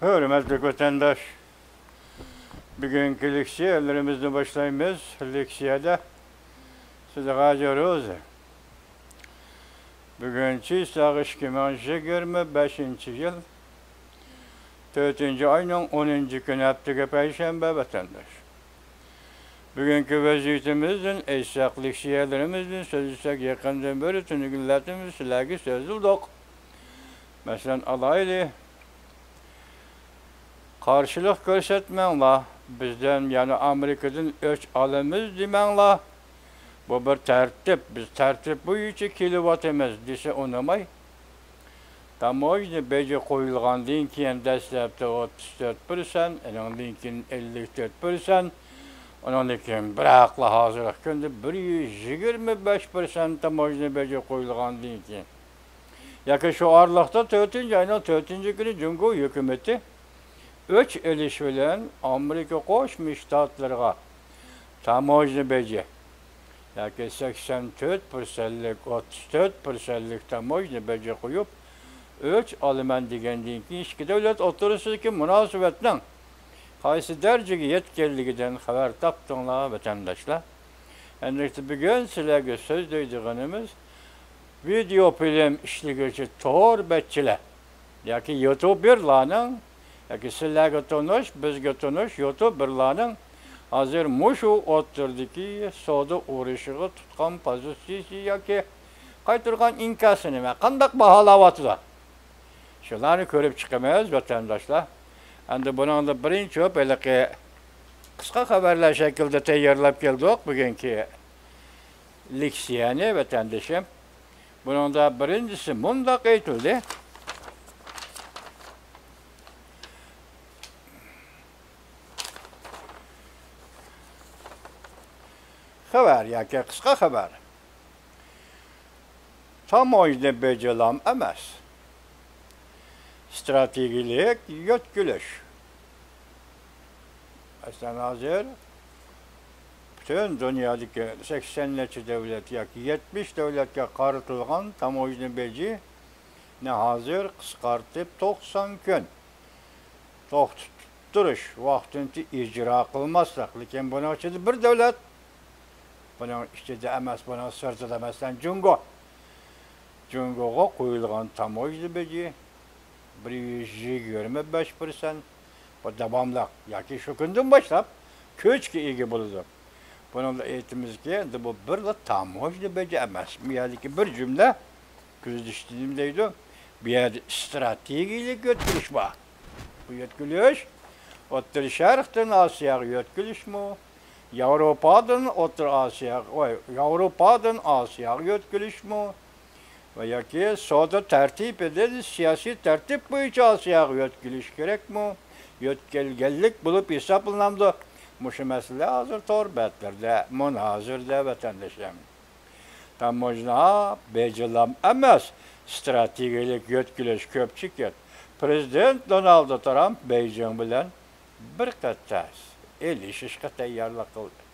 Hürmetli vatandaş, bugünkü leksiyalarımızı başlayımız. Leksiyada size gacıyoruz. Bugünkü sağış 2025 yıl 4. ayının 10. günü haftaga Perşembe vatandaş. Bugünkü vaziyetimizin eşyak leksiyelerimizin sözüsek yakından beri tünügülletimiz silagi sözüldük. Mesela alaylı karşılık göstermenla bizden yani Amerika'dan öç alımız demenla bu bir tertip. Biz tertip boyunca kilowatt emez dese onamay. Tamoyni bece koyulgandan keyin dastlabda 34%, ondan keyin 54%, ondan keyin biroqla hozirgi kunda 125% tamoyni bece koyulgandan keyin. Yoki shu oraliqda 4-oyning 4-kuni Jungo hukumati öç eliş bilen Amerika Qo'shma Shtatlarga tamoyni beji yoki 84%lik 34%lik tamoyni beji qo'yib öç olaman degandan keyin ikki davlat o'rtasidagi munosabatning qaysi darajaga yetganligidan xabar topdinglar vatandoshlar. Endi bugun sizlarga so'zlaydiganimiz video film ishlaguvchi to'rtbachilar yoki youtuberlarning yoki sizlarga tanish, bizga tanish youtuberlarning hozir mushu o'tirdiki savdo urushiga tutgan pozitsiyasi yoki qaytirgan inkasi nima, qanday baholayapsizlar? Shularni ko'rib chiqamiz vatandoshlar. Endi buningda birinchi belki qisqa xabarlar shaklida tayyorlab keldik bugungi leksiyani vatandoshim. Buningda birinchisi mundaq aytildi. Xabar yoki qisqa xabar. Tamoyni bejilam emas. Strategik yo'tkulish. Aslında hozir bütün dünyadagi 80 davlat yoki 70 davlatga qaratilgan tamoyni beji ne hozir qisqartib 90 kun to'xtatib turish vaqtini ijro qilmaslik, lekin buni ichida bir davlat buning ichida emas, buning sirtida emasdan Jungoga qo'yilgan tamoyni beji 125% bu davomli yoki shu kundan boshlab ko'chga ega bo'ladi. Buningda aytimizki, endi bu bir tamoyni beji emas, bu yerdagi bir jumla ko'zlishdim deydi. Bu yerda strategik yo'tkulish bor. Bu yo'tkulish O'rta Sharqdan Osiyoga yo'tkilishmi? Yevropadan O'rta Osiyoga, Yevropadan Osiyoga yo'tkilishmi? Va yoki savdo tartibida siyosiy tartib bo'yicha Osiyoga yo'tkilish kerakmi? Yo'tkilganlik bo'lib hisoblanadi. Mushu masala hozir to'rbatlarda munozirda vatandoshlar. Tamoyni bejilam emas, strategik yo'tkilish ko'pchilik. Prezident Donald Trump Beijing bilan bir qator elishishga tayyorlik qildi.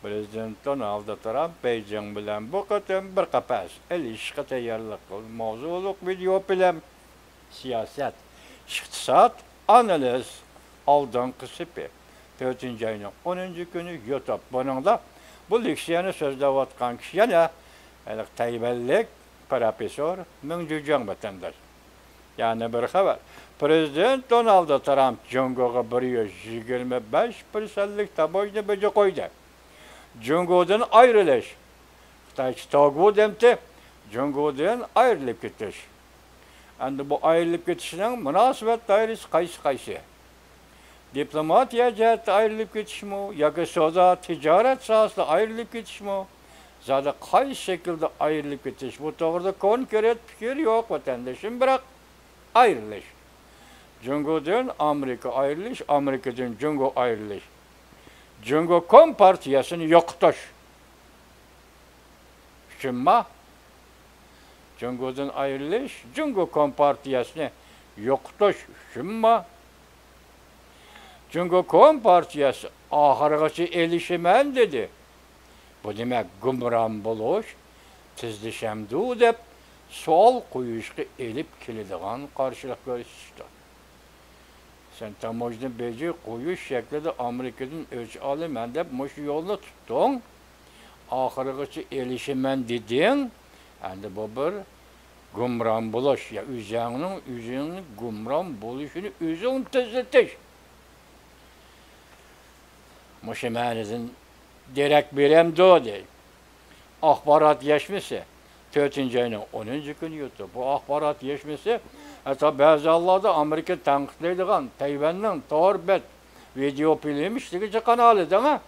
Prezident Donald Trump Beijing bilan bu qator bir qator elishishga tayyorlik qildi. Mavzuliq video film, siyosat, iqtisod, analiz, oldingi sipi 4-ayning 10-kuni YouTube. Buningda bu leksiyani so'zlayotgan kishi yana tayvanlik professor Mingjujan vatandosh. Yani bir xabar. Prezident Donald Trump Jungoga 125%lik tamoyni beji qo'ydi. Jungodan ayrilish. Xitoy Togu demti Jungodan ayrilib ketish. Endi bu ayrilib ketishning munosabat doirasi qaysi? Diplomatiya jihatda ayrilib ketishmi yoki savdo tijorat sohasida ayrilib ketishmi? Zada qaysi shaklda ayrilib ketish? Bu to'g'rida konkret fikr yo'q vatandoshim, biroq ayrilish. Jungodan Amerika ayrilish, Amerikadan Jungo ayrilish. Jungo kompartiyasini yo'qotish. Tushunma? Jungodan ayrilish, Jungo kompartiyasini yo'qotish. Tushunma? Jungo kompartiyasi oxirigacha elishiman dedi. Bu demak gumron bo'lish, tizlishamdu deb savol qo'yishga elib keladigan qarshilik ko'rsatdi. Sen tamojni beji koyuş şeklinde Amerika'nın ölçü alayım dep şu yolunu tuttun. Ahırgıçı erişimen dedin. Endi bu bir gumran buluş. Ya üzerinin gumran buluşunu üzün tezletiş. Muşemenizin direkt birem doğdu. Ahbarat yaşması. 4. ayının 10. günü yuttu. Bu ahbarat yaşması hatta bazı Allah'da Amerika tanıtlaydıgan Tayvan'ın torbet video film işlegi kanalı değil mi?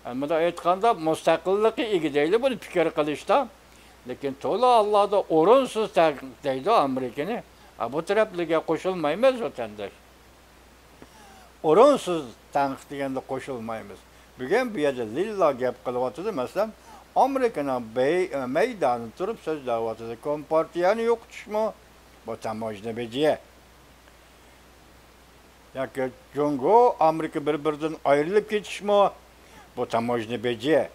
Ama da aytganda müstakillik igideyli bunu fikir kılışta. Lekin tola Allah'da orunsuz tanıtlaydı Amerika'nı. Bu taraflığa koşulmayımız vatandaş. Orunsuz tanıtlayanda koşulmayımız. Bugün bir yerde lilla gap kılıvatıdı mesela. Amerika'nın meydanı durup söz davatıdı. Kompartiyanı yok çıkma. Bu tamojne beciye. Yani Congo, Amerika birbirinden ayrılıp geçişme. Bu tamojne beciye.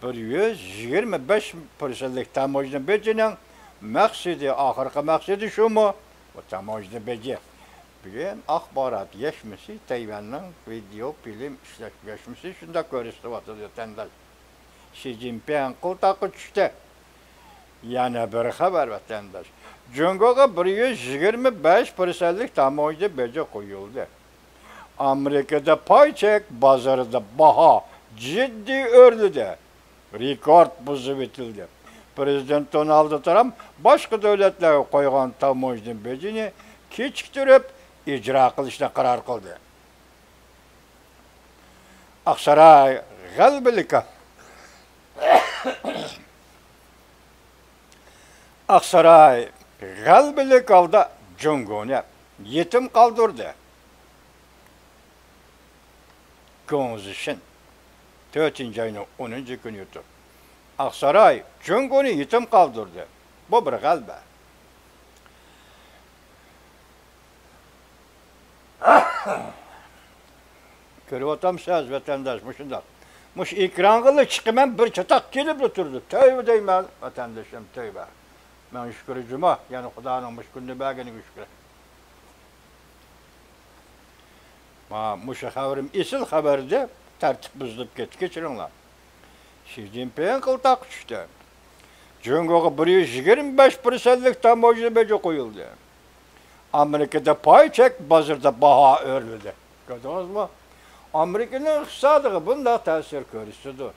125% tamojne becinin maksidi, ahırkı maksidi şu mu? Bu tamojne beciye. Bugün ahbarat yaşması, Tayvan'ın video, film yaşması şunda görüştü vatıdı tendal. Xi Jinping kultakı düştü. Yani bir haber vatandaş. Congo'ga 125% tamojne beci koyuldu. Amerika'da pay çek, bazarda baha ciddi örlüde. Rekord buzu bitildi. Prezident Donald Trump başka devletlere koygan tamojne becini kechiktirip icra qilishga qaror qildi. Aksaray g'albilika. Aksaray g'albilikalda Congoni yetim qaldırdı. Gongzishin 4. ayının 10. günü yuttu. Aksaray Congoni yetim qaldırdı. Bu bir g'alba. Körüp otamsınız vatandaş, muşunda. Muş ekranılı çıkımen bir çatak gelip oturdu. Tövbe deymen vatandaşım, tövbe. Ben şükür cuma, yani Kuda'nın muşkundu bağını şükür. Muşa haberim isil haberde tertip buzulup geçirinler. Xi Jinping kıltak düştü. Congo'ga 125%'lik tamojne beci koyuldu. Amerika'da pay çek, bazırda baha örüldü. Gördünüz mü? Amerika'nın iktisadı bunda tesir görürsüdür.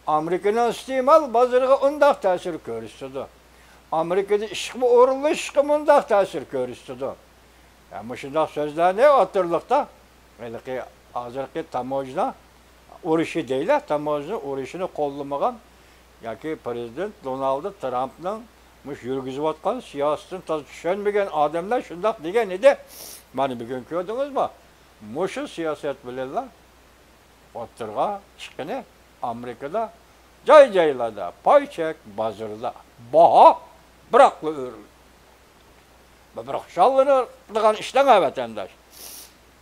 Amerika'nın istimal bazırga unda tesir görürsüdür. Amerika'da işkimi uğurlu işkiminde tesir görürsüdür. Yani şunda sözler ne hatırlıkta? Belki hazırki tamojna uğraşı değil, tamojna uğraşını kollamagan yaki Prezident Donald Trump'ın yürgüzüp atkan siyasetin düşünmegen adamlar şundak degen idi. Bana bir gün gördünüz mü? Muşu siyaset bilirler. Oturga çıkını Amerika'da caylarda pay çek bazırda baha bıraklı örül. Bırak şallanır dıgan işten vatandaş.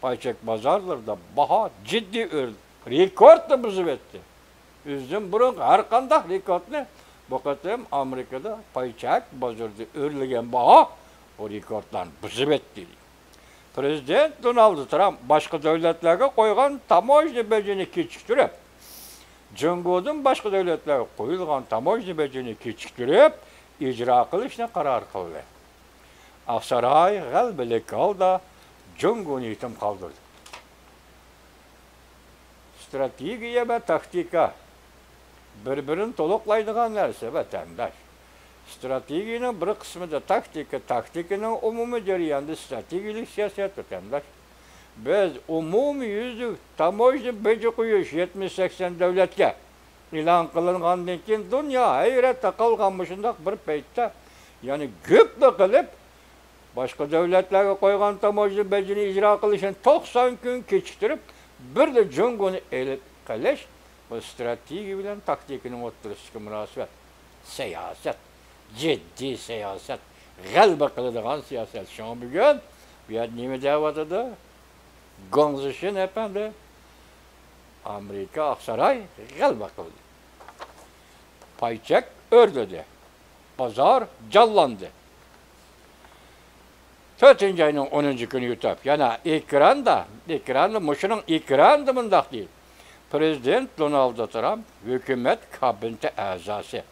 Pay çek bazarlarda baha ciddi örül. Rekord da buzup etti. Üzdüm burun her kandak rekord ne? Bu kadar Amerika'da pay çek bazarda örülgen baha o rekorddan buzup etti. Prezident Donald Trump başka devletlerge koygan tamojne becini kechiktirip, Congo'dan başka devletlerge koyulgan tamojne becini kechiktirip, icra qilishni qaror qildi. Aksaray g'albilikalda Congo'ni yetim qoldirdi. Strategiya ve taktika birbirini to'liqlaydigan narsa vatandaş. Stratejiyaning bir qismida taktika, taktikaning umumiy jarayonida strategik siyoset vatandaş. Biz umumiy yüzlük tamojne beji qo'yish 70-80 davlatga e'lon qilingandan keyin dunyo hayratda qolgan shundoq bir paytda, ya'ni ko'pni qilib boshqa davlatlarga qo'ygan tamojne bejini ijro qilishni 90 kun kechiktirib, bir de Congo'ni elib qilish bu strategiya bilan taktikaning o'rtasidagi munosabat. Siyoset, ciddi siyoset, g'alaba qiladigan siyoset. Şu bugün bu yer nima deyapti? Gongzishin efendi Amerika Aksaray g'alaba qildi. Paychek ördüdü. Pazar canlandı. 4. ayının 10. günü yutup, yana ekranda muşunun ekranda mındak değil. Prezident Donald Trump, hükümet kabineti azası,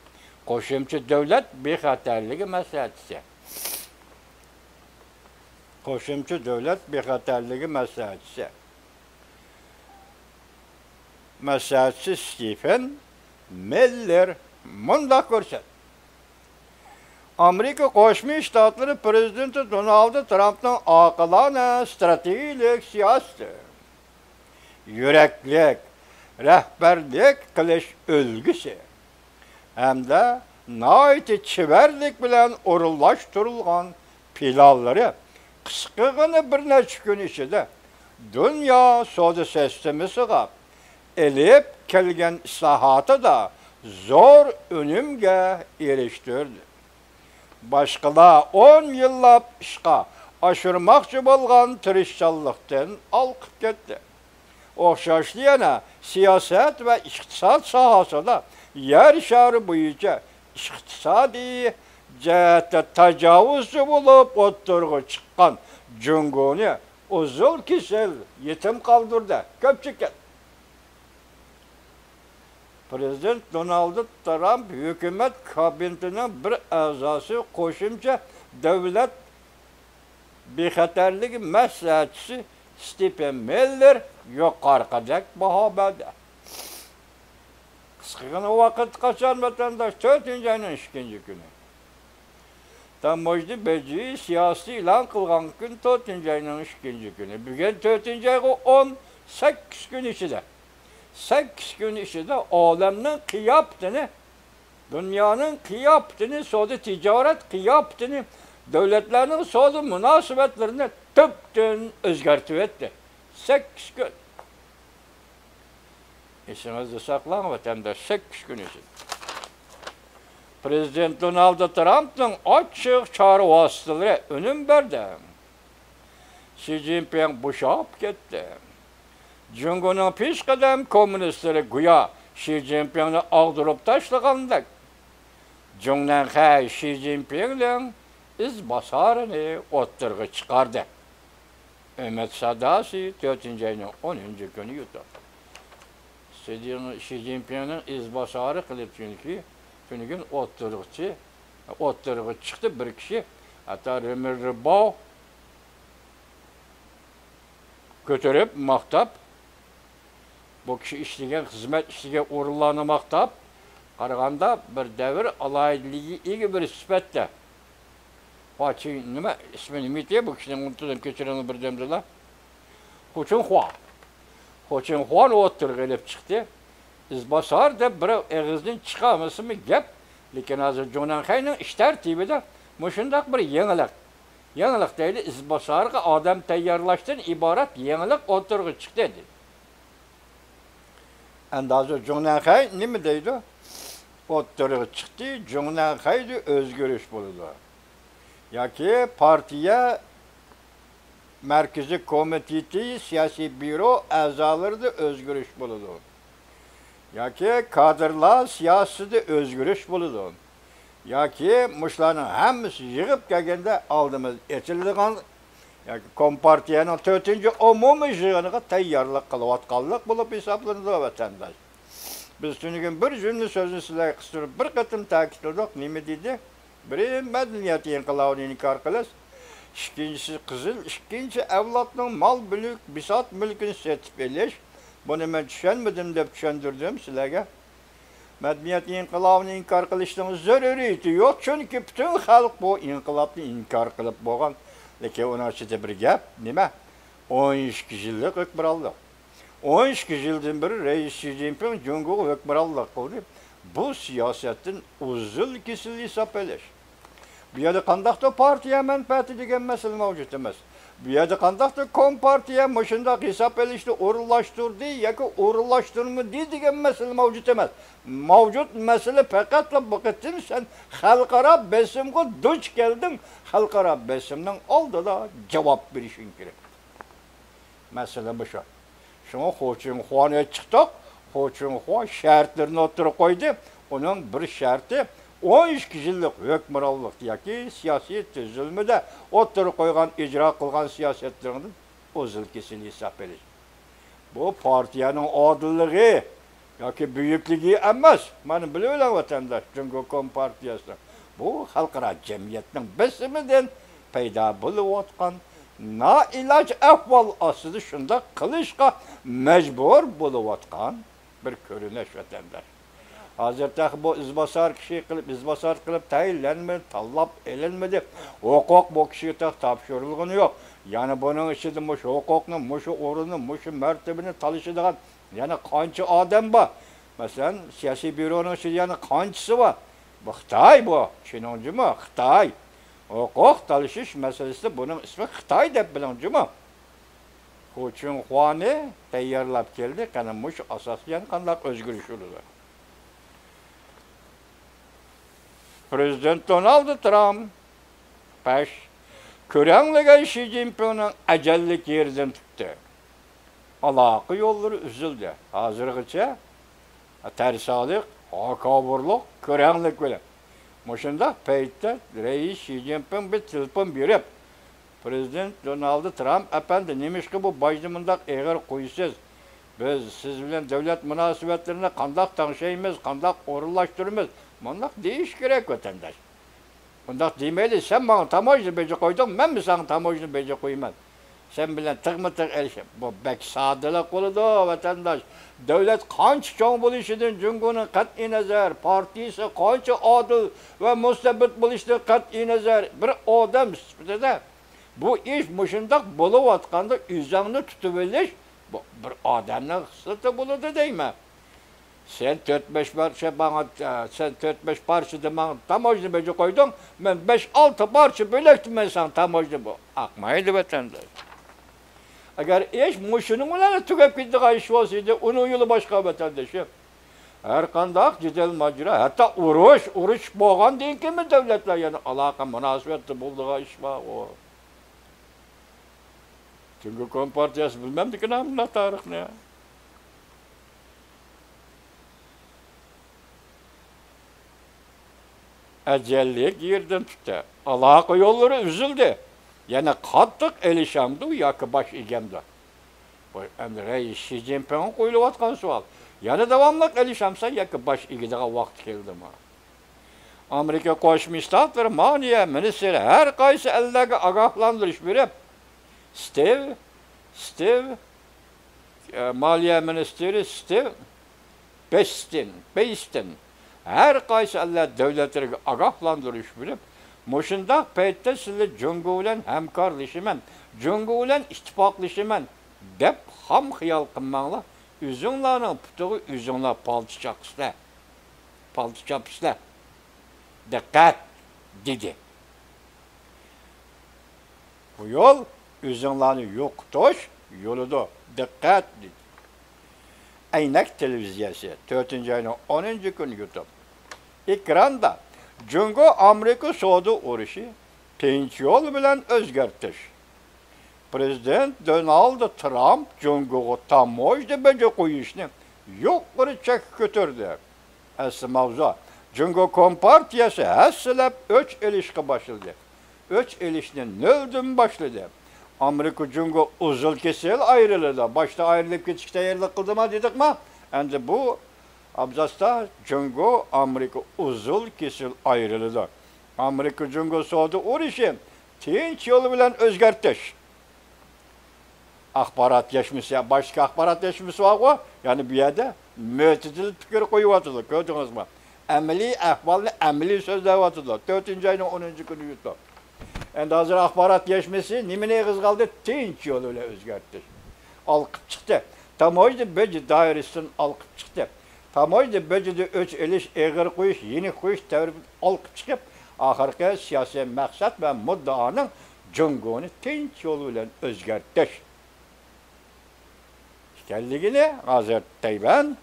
qo'shimcha devlet bexatarligi maslahatchisi. Qo'shimcha devlet bexatarligi maslahatchisi. Maslahatchi Stephen Miller mundaq ko'rsatdi. Amerika Qo'shma Shtatlari prezidenti Donald Trumpning oqilona strategik siyosati, yuraklik, rahbarlik qilish ulgusi hamda nihoyat chivarlik bilan o'rinlashtirilgan planlari qisqagina bir necha kun ichida dunyo savdo sistemasiga elib kelgan islohotida zo'r unumga erishtirdi. Boshqalar 10 yillab ishga oshirmoqchi bo'lgan tirishchanlikdan olqib ketdi. O'xshashli yana siyosat va iqtisod sohasida yer shari bo'yicha iqtisodiy jihatda tajovuzchi bo'lib o'ttirg'i chiqqan Jungoni uzul kesel yetim qoldirdi. Ko'pchilik Prezident Donald Trump hükümet kabinetining bir a'zosi qo'shimcha davlat bexatarligi maslahatchisi Stephen Miller yuqoridek baho berdi. Qisqagina vaqt qachon vatandosh 4. ayning 2. kuni. Tamoyishni beji siyosiy e'lon qilgan kun 4. ayning 2. kuni. Bugun 4. ayga 18 kun ichida. 8 gün içinde olamning qiyofatini, dunyoning qiyofatini, savdo tijorat qiyofatini, davlatlarning savdo munosabatlarini tubdan o'zgartirib etdi. 8 gün. Esingizda saqlang vatandosh, 8 gün içinde. Prezident Donald Trumpning ochiq chora vositalari unum berdi. Xi Jinping bo'shab ketdi. Jungoning peshqadam kommunistlari go'yo Xi Jinpingni og'dirib tashlagandek. Jungnan Xi Jinpingning izbosarini o'ttirg'i chiqardi. Umid sadosi 4. ayning 10. kuni yutdi. Xi Jinpingning izbosari qilib chunki kun o'ttirg'i chiqdi bir kishi, hatto Remirbo ko'tarib maqtab bu kishi ishlagan xizmat ishiga o'rinlarni maqtab qaraganda bir davr alayidligi ega bir sifatda. Fachi nima ismi nima edi bu kishining unutdim kechiring bir damdalar. Xo'chinxon o'tirg'ilib chiqdi. İzbosar deb bir og'izdan chiqamasmi gap, lekin hozir Jonanxayning ish tartibida mushundaq bir yangilik deydi, izbosarga odam tayyorlashdan iborat yangilik o'tirg'i chiqdi dedi. Andazo Jonanxay nima deydi? O'tirg'i chiqdi, Jonanxayda o'zgarish bo'ldi. Yoki partiya Markaziy komiteti siyosiy byuro a'zolarida o'zgarish bo'ldi. Yoki kadrlar siyosatida o'zgarish bo'ldi. Yoki mushlarning hammasi yig'ib kelganda oldimiz etilgan yoki Kompartiyaning 4-umumiy yig'iniga tayyorlik qilayotganlik bo'lib hisoblanadi vatandosh. Biz tunugun bir jumla so'zni sizlarga qistirib bir qatim ta'kidladik. Nima dedi? Biri madaniyat inqilobini inkor qilish, ikkinchisi qizil, ikkinchi avlodning mol mulk, bisot mulkini setib olish. Buni men tushunmadim deb tushundirdim sizlarga. Madaniyat inqilobini inkor qilishning zaruriyati yo'q, chunki butun xalq bu inqilobni inkor qilib bo'lgan. Lekin uning ichida bir gap nima? 12 yillik hukmronlik. 12 yildan beri Reis Xi Jinping Jungoga hukmronlik qildi. Bu siyosatdan uzul kesil hisob olish. Bu yerda qandaqda partiya manfaati degan masala mavjud emas. Bu yerda qandaqda Kompartiya mushundaq hisob olishni o'rinlashtirdi yoki o'rinlashtirmadi degan masala mavjud emas. Mavjud masala faqat bu qitim sen xalqaro besimga duch kelding, xalqaro besimning oldida javob berishing kerak. Masala bu shu. Shunga Xo'chinxonga chiqdik. Xo'chinxon shartlarni o'tirib qo'ydi. Uning bir sharti 12 yillik hukmronlik yoki siyosiy tuzilmada o'ttirib qo'ygan ijro qilgan siyosatlarning o'zilkisini hisob berish. Bu partiyaning odilligi yoki buyukligi emas. Mana bilaverin vatandaş, Cumhuriyet Kompartiyası. Bu xalqaro jamiyatning bisimidan paydo bo'layotgan noiloj ahvol ostida shunda qilishga majbur bo'layotgan bir ko'rinish vatandaş. Hozirda bu izbosar qilib tayinlanmadi, tanlab elinmadi. Huquq bu kishiga topshirilgani yo'q. Yani bunun içinde muş hukukni, muş o'rinni, muş martabani talishadigan yana qancha odam bor. Masalan, siyosiy byuroning içinde yana qanchasi bor. Bu Xitoy bu, tushuningizmi? Xitoy. Huquq talishish masalasida buning ismi Xitoy deb bilingizmi? Xunhuani tayyorlab keldi, qani mush asosiyan qanday o'zgarish bo'ladi. Prezident Donald Trump baş Körenligen Xi Jinping'in acellik yerden tuttu. Alaqı yolları üzüldü. Hazırgıça tersalık, hakaburluk, körenlik böyle. Muşunda peytte reis Xi Jinping bir telefon verip Prezident Donald Trump efendi demiş ki bu başımında eğer koyusuz biz siz bilen devlet münasebetlerine kandak tanışayımız, kandak orullaştırımız. Bunlar değiş gerek vatandaş. Bundak demeli, sen bana tamajını bece koydun, ben mi sana tamajını bece koymam? Sen bilen tık erişim. Bu bek sadılık oludu vatandaş. Devlet kanç çoğun buluşudun, Cumhur'un kat'i nazar, partisi kanç adil ve müstebit buluştu kat'i nazar. Bir adam de bu iş muşundak buluvatkanda üzerine tutuveliş, bu bir adamın hısleti buludu değil mi? Sen 4-5 parça bana, sen 4-5 parça da bana tamajını bece koydun, ben 5-6 parça bölektim ben sana tamajını bu. Akmaydı vatandaş. Eğer iş muşunun ulanı tükep gittiği iş olsaydı, onun yolu başka vatandaşım. Her kandak cidel macera, hatta uruş boğan değil ki mi devletler yani alaka münasebette bulduğu iş var o. Çünkü Kompartiyası bilmem ki namına tarih ne ya. Ecellik yerden tuttu. Alaka yolları üzüldü. Yani kattık elişamdı yakı baş igemdi. Bu reis Xi Jinping'in koyuluvatkan sual. Yani devamlık elişamsa yakı baş igidiğe vakti geldi mi? Amerika Koşmuş Ştatları Maliye Ministeri her kaysı ellerine agahlandırış verip Steve Maliye Ministeri Steve Bastin her kaysı eller devletlerine agahlandırış verip Muşunda peytte sizle Cumhur'un hemkarlaşımen, Cumhur'un ittifaklaşımen dep ham xiyal qılmaqla üzünlarının putuğu üzünlar palçapsızlar. Dikkat dedi. Bu yol üzünlerini yoktuş yoludu. Dikkat dedi. Aynak televizyası 4. ayının 10. günü YouTube. Ekranda Cumhur Amerika Soğudu uruşu tinç yol bilen özgertiş. Prezident Donald Trump Cumhur'u tamojda bence koyuşunu yukarı çek götürdü. Aslı mavzu. Cumhur Kompartiyası hasselep 3 ilişki başladı. 3 ilişkinin nöldüm başladı. Amerika Cumhur uzul kesil ayrıldı. Başta ayrılıp geçişte yerlik kıldıma dedik mi? Şimdi bu abzasta Cumhur Amerika uzul kesil ayrıldı. Amerika Cumhur Soğudu uruşu tinç yolu bilen özgertiş. Akbarat yaşması, başka akbarat yaşması var o. Yani bir yerde mütedil fikir koyuvatılır. Gördünüz mü? Emeli ahvallı, emeli sözler vatılır. 4. ayının 10. günü yuttu. Yani hazır akbarat yaşması, nimine kız kaldı? Tinç yoluyla özgertiş. Alkıp çıktı. Tam oydu böcü dairesinden alkıp çıktı. Tam oydu böcü de öç eliş, eğer koyuş, yeni koyuş, tevrip alkıp çıkıp, ahırki siyasi maksat ve muddaanın Cumhur'unu tinç yoluyla özgertiş. Kelligini hazır teyben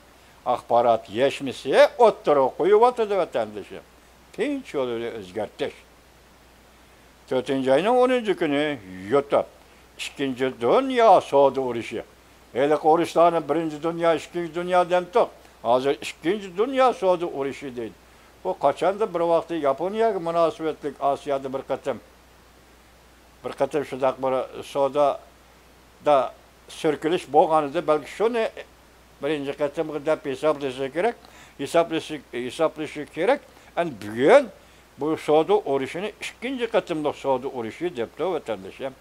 akbarat yeşmisiye otturu koyuvatıdı vatandaşı. Tinç yoluyla özgertiş. 4. ayının 10. günü YouTube. 2. Dünya Soğudu uruşu. Elik oruçlarının 1. Dünya, 2. Dünya demtik. Hazır 2. Dünya Soğudu uruşu değil. Bu qachonda bir vaqtda Yaponiyaga munosabatlik Osiyoda bir qatim shundoq bir savdoda so'rkilish bo'lganida balki shuni birinchi qatimga deb hisoblashi kerak. Bugun bu savdo urushini ikkinchi qatimliq savdo urushi debdi vatandoshlar.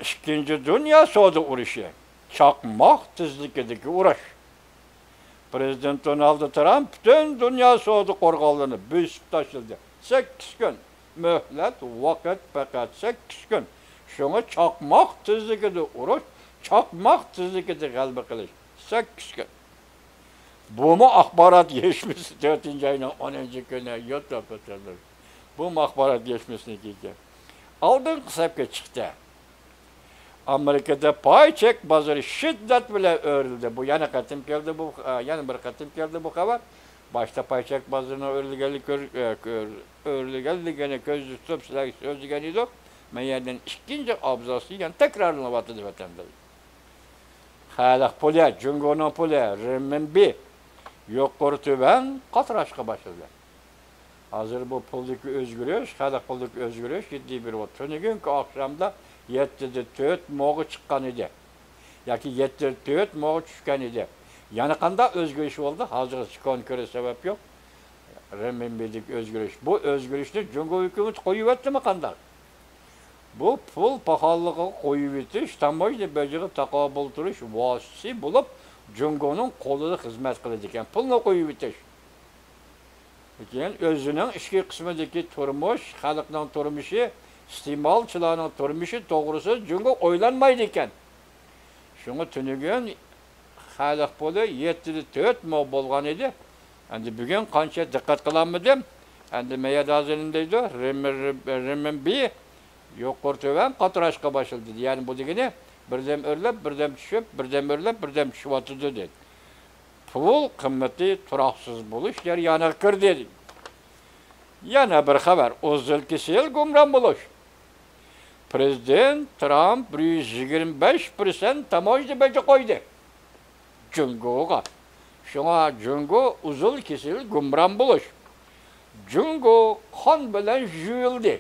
İkinci Dünya Savdo urushi, chaqmoq tezligidagi urush. Prezident Donald Trump bütün dünya savdo qo'rg'onlarini bo'sib tashladi. 8 kun muhlat, vaqt faqat 8 kun. Shunga chaqmoq tezligida urush, chaqmoq tezligida g'alaba qilish 8 kun. Bu axborot yetishmasi 4-oyning 10-kuni yo'lda o'tadi. Bu axborot yetishmasligi oldin hisobga chiqdi. Amerikada pay chek bozori shiddat bilan o'rildi. Bu yana bir qatim keldi bu xabar. Boshda pay chek bozorini o'rilganligini ko'z tutib sizlarga so'zlagan edik. Men yerdan ikkinchi abzasi yana takrorlanyapti vatandoshlar. Xalq puli, Jungoning puli, renminbi yuqori tuban qatrashga boshladi. Hozir bu puldagi o'zgarish, xalq puldagi o'zgarish jiddiy bir vaqt. Tungi oqshomda 7'de 4 moğu çıkan idi. Yoki 7'de 4 moğu tushgan edi. Yana qanday o'zgarish bo'ldi? Hozir chiqqan ko'ra sabab yo'q. Renminbilik o'zgarish. Bu o'zgarishni Jungo hukumat qo'yibdimi qanday? Bu pul pahalılığı qo'yib etish, tamoyni bajarib taqobil turish vositasi bo'lib, Jungoning qo'lida xizmat qiladi ekan. Pulni qo'yib etish. Lekin o'zining ichki qismidagi turmush, xalqning turmushi iste'molchilarning turmushi to'g'risi Jungo o'ylanmaydi ekan. Shunga tunugun xalq puli 7'de 4 mo bo'lgan edi. Endi bugun qancha diqqat qilammidim? Endi mayadazinin deydi, renminbi yuqori tuban qatrashga boshladi. Ya'ni bu degani birdam o'rlab, birdam tushib, birdam o'rlab, birdam tushyapti dedi. Pul qimmati turoqsiz bo'lish jarayoniga kirdi. Yana bir xabar, o'zilkisiel gumron bo'lish. Prezident Trump 125% tamoyni baja qo'ydi. Jungoga. Shunga Jungo uzul kesil gumron bo'lish. Jungo qon bilan yuyildi.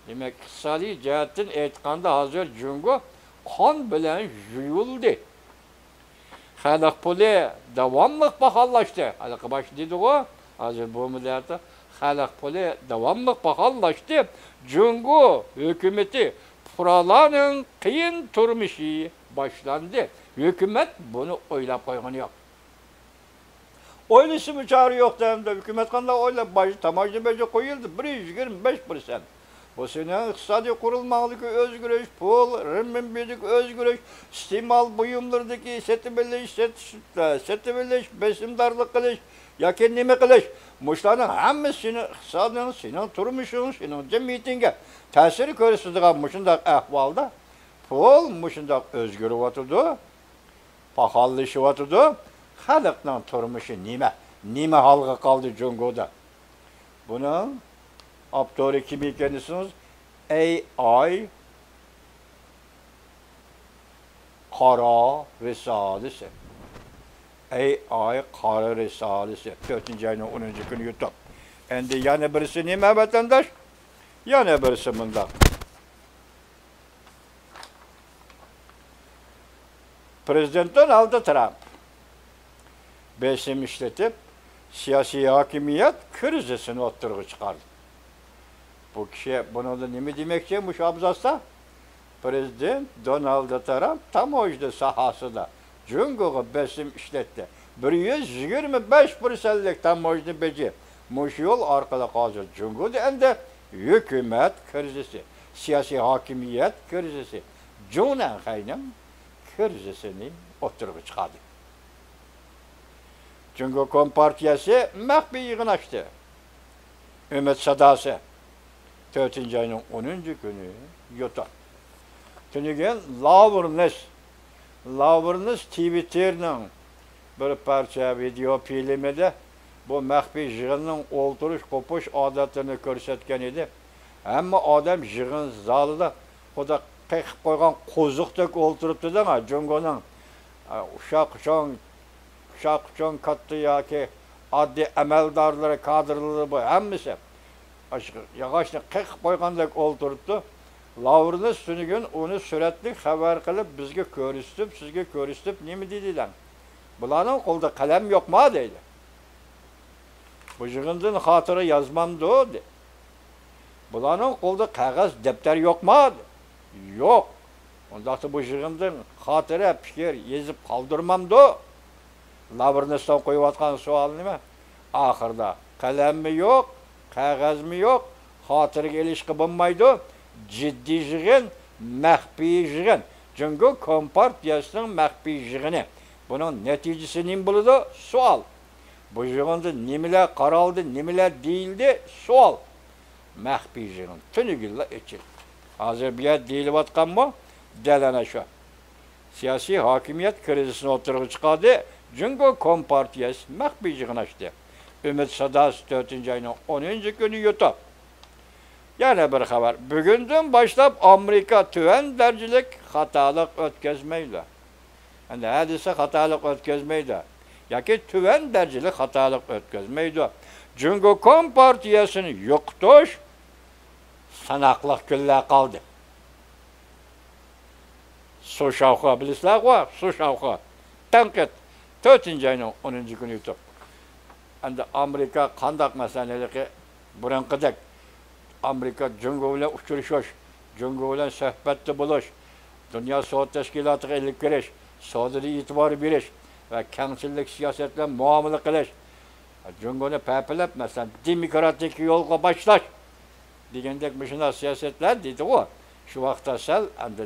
Demak, iqtisodiy jihatdan aytganda hozir Jungo qon bilan yuyildi. Xalq puli davomli baholashdi. Hali bosh dedi-ku, hozir bu millatda xalq puli davomli baholashdi. Jungo hukumati fuqarolarning qiyin turmushi boshlandi. Hukumat buni o'ylab qo'ygan yo'q. O'ylashi chora yo'q da hukumat qanday o'ylab tamoyni baja qo'yildi 125%. Bu sening iqtisodiy qurilmaligi o'zgarish, pul, renminbilik o'zgarish, iste'mol buyumlaridagi sotib-olish, besimdorlik qilish yoki nima qilish, mushlarning hammasini iqtisodning, sening turmushing, sening jamiyatingga ta'sir ko'rsatadigan mushundaq ahvolda pul mushundaq o'zgaryapti, pahallashyapti. Xalqning turmushi nima holga qoldi Jungoda? Buni Abdori kim ekanisiz? AI qora risolasi. AI qora risolasi 4-oyning 10-kuni yutib. Endi yana birisi nima vatandosh? Yana birisi bunda. Prezident Donald Trump besim ishlatib siyosiy hokimiyat krizisini o'ttirib chiqardi. Bu kishi buni nima demoqchi mush abzasda? Prezident Donald Trump tamoyni sohasida Jungoga besim ishlatdi. 125%lik tamoyni beji. Mush yo'l orqali hozir Jungoda endi hukumat krizisi, siyosiy hokimiyat krizisi, Junan Xaynim krizisini o'ttirib chiqardi. Jungo Kompartiyasi maxfiy yig'in ochdi. Umid sadosi 4-oyning 10-kuni yo'tal. Tunigan Lavrnes Twitter'ning bir parcha video filmida bu maxfiy yig'inning o'ltirish qo'pish odatini ko'rsatgan edi. Hamma odam yig'in zalida xudo qiyqib qo'ygan qo'ziqdek o'ltiribdi-da, Jungoning ushoq-ushoq şakçon kattı ya ki adli emeldarları, kadrları bu hemmisi. Yağaçını qıq qoyğandek olturuptu. Lavrını sünügün onu süratli haber kılıp bizge körüstüp, sizge körüstüp nemi dediler. Bulanın kolda kalem yok mu deydi. Bu jığındın hatırı yazmamdı o de. Bulanın kolda kağıt, defter yok mu de. Yok. Ondaqda bu jığındın hatırı, fikir yazıp kaldırmamdı o. Lavrını son koyuvatkan sual nime? Ahırda kalem mi yok, kağıt mi yok, hatırı ilişki bulmaydı. Ciddi yığın, məxfi yığın. Çünkü Kompartiyasının məxfi yığını. Bunun neticesi ne buldu? Sual. Bu yığında nimeler qaraldı, nimeler değildi? Sual. Məxfi yığın. Tünügülle içil. Hazır bir yer deyilip atkan mı? Delene şu. Siyasi hakimiyet krizisine oturup çıkardı. Çünkü Kompartiyası məxfi yığın açtı. Ümit Sadas 4. ayının 10. günü yutup. Yani bir haber. Bugünden başlayıp Amerika tüven dercilik hatalık ötkezmeyle. Yani hadise hatalık ötkezmeyle. Ya ki tüven dercilik hatalık ötkezmeyle. Çünkü Kompartiyasını yoktuş, sanaklık gülle kaldı. Su şavka bilisler var, su şavka. Tenkit. 4. ayının 10. günü yutup. Yani Amerika kandak meseleleri burankıdık. Amerika Cungo ile uçuruşuş, Cungo ile sohbette buluş, Dünya Soğut Teşkilatı'na ellik giriş, Saudili itibarı biriş ve kengçilik siyasetle muamele kılış. Cungo'nu pepelep mesela demokratik yolga başlaş. Digendek mişina siyasetler dedi o. Şu vakta sel,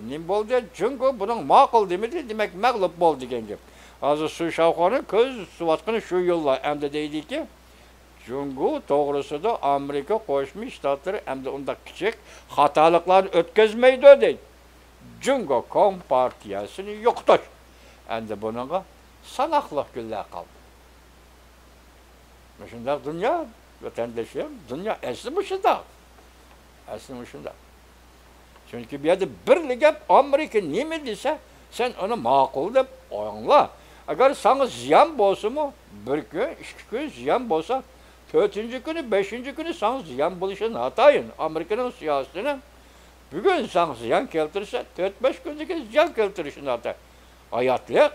nim boldu, Cungo bunun makul demedi, demek mağlup bol digen gibi. Azı su şavkanı, köz suvatkını şu yolla, hem de deydi ki, Cungo doğrusu da Amerika Koşmuş Ştatları hem de onda küçük hatalıklar ötkezmeydi deydi. Cungo Kompartiyasını yoktur. Hem de bununla sanaklık gülle kaldı. Şimdi dünya vatandaşım, dünya eslimişinde. Eslimişinde. Çünkü bir yerde birlik Amerika ne mi dese sen onu makul deyip anla. Eğer sana ziyan bolsa mı bir gün, 2 gün ziyan bolsa 4. günü, 5. günü sana ziyan buluşun hatayın. Amerika'nın siyasetine bugün sana ziyan keltirirse 4-5 gündeki ziyan keltirişin hatayın. Hayatlık,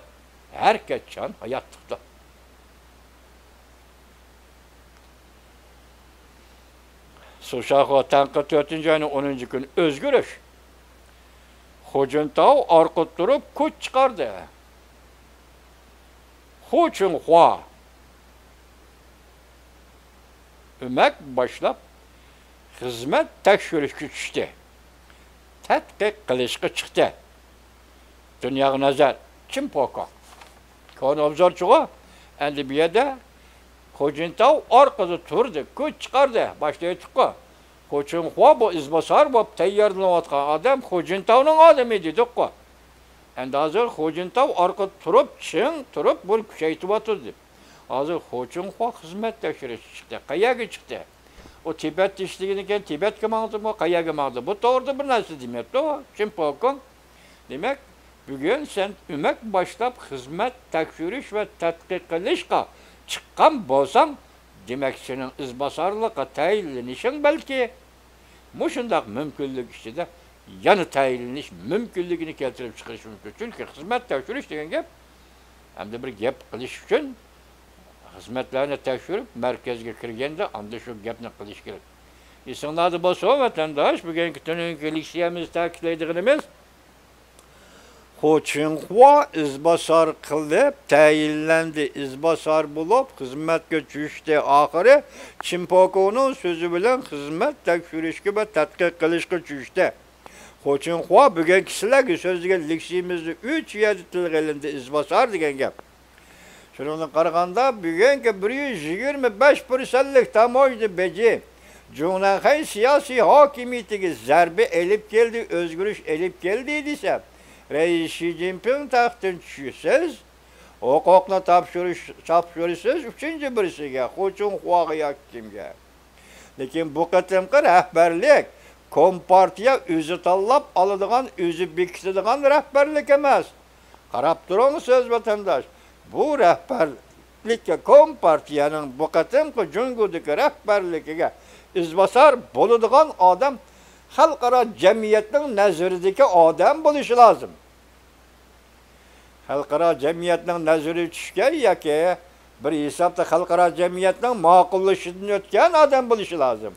herkes can hayatlıkta. Suşakı tankı 4. ayının 10. günü özgürüş. Hocuntau arkut durup kuş çıkardı. Huçun hua. Ümek başlap hizmet tekşürüşü çıktı. Tetkik kılışkı çıktı. Dünya nazar. Kim poka? Konu obzor çıkı. Endi bir yerde Hocuntau arkada turdu. Kuş çıkardı. Başlaya çıkı. Hoçun hua bu izbasar bu teyyarlanıvatkan adam Hocuntau'nun adamı dedik ko. Endi hazır Hocuntau arka turup çın turup bunu küşeytip atırdı. Hazır Hoçun hua hizmet tekşürüşü çıktı. Kayağı çıktı. O Tibet işliğini Tibet kımandı mı? Kayağı kımandı. Bu doğruda bir nasıl demek o? Kim pokun? Demek bugün sen ümek başlap hizmet tekşürüş ve tetkik kılışka çıkan bolsan demek senin izbasarlığa tayinlenişin belki muşundak mümkünlük işte yanı tayinleniş mümkünlüğünü keltirip çıkış mümkün. Çünkü hizmet tekşürüş degen gep hem de bir gep kılış için hizmetlerine tekşürüp merkezge kirgende anda şu gepni kılış gerek. İnsanlarda bolsa vatandaş bugünkü tününkü liksiyemiz takitleydiğimiz Hoçun hua izbasar kılıp, tayinlendi, izbasar bulup, hizmet göçüşte ahire, Çimpoko'nun sözü bilen hizmet tekşürüşkü ve tetkik kılışkı çüşte. Hoçun hua bugün kişiler sözüge liksiyimizde 3 yedi tilgelinde izbasar degen gep. Şunun qaraganda bugünkü 125%'lik tamoydu beci. Cumhuriyet'in siyasi hakimiyetine zerbe elip geldi, özgürlük elip geldi desem. Reis Xi Jinping tahtın düşürsüz, hukukla tapşırırsız, 3. birisiga, Hoçun Hua'ya kimge. Lekin bu qatımkı rəhbərlik, Kompartiya özü tallap alıdığan, özü bekitidiğan rəhbərlik emas. Qarab durun söz vatandaş. Bu rəhbər erklikka Kompartiyaning bu qatimqi Jungodagi rahbarligiga izbosar bo'ladigan odam xalqaro jamiyatning nazaridagi odam bo'lishi lozim. Xalqaro jamiyatning nazariga tushgan yoki bir hisobda xalqaro jamiyatning ma'qullashidan o'tgan odam bo'lishi lozim.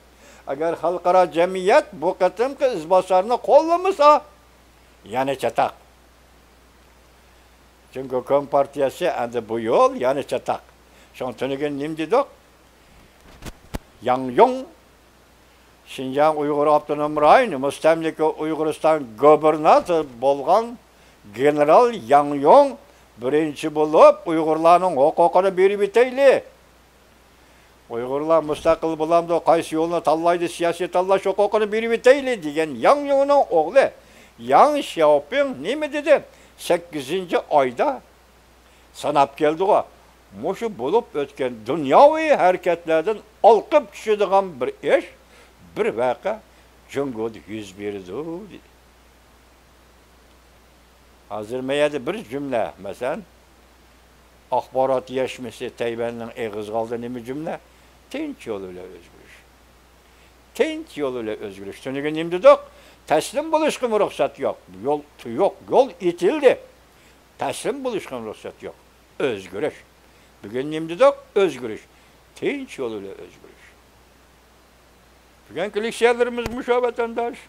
Agar xalqaro jamiyat bu qatimqi izbosarni qo'llamasa, yana chataq. Çünkü Kompartiyasi endi bu yo'l yana chataq. Şontuniga nim dedik? Yang Yong Şinjan Uyg'ur Avtonom rayoni mustamlika Uyg'uriston gubernatori bo'lgan general Yang Yong birinchi bo'lib Uyg'urlarning huquqini berib etayli. Uyg'urlar mustaqil bo'lamdi, qaysi yo'lni tanlaydi, siyosiy tanlash huquqini berib etayli degan Yang Yongning o'g'li Yang Xiaoping nima dedi? 8-oyda sanab keldi o. Muşu bulup ötken dünyaviy hareketlerden olqib tushadigan bir ish, bir vaqa Jungoda yuz berdi dedi. Hozir mayada bir jumla, masalan, axborot yashmisi Tayvanning eg'iz qoldi nima jumla? Tinch yo'l bilan o'zgarish. Tinch yo'l bilan o'zgarish. Shuniga nima dedik? Taslim bo'lishga ruxsat yo'q. Yo'l itildi. Taslim bo'lishga ruxsat yo'q. O'zgarish. Bugun nima dedik? O'zgarish. Tinch yo'l bilan o'zgarish. Bugun leksiyalarimiz mushobatandosh.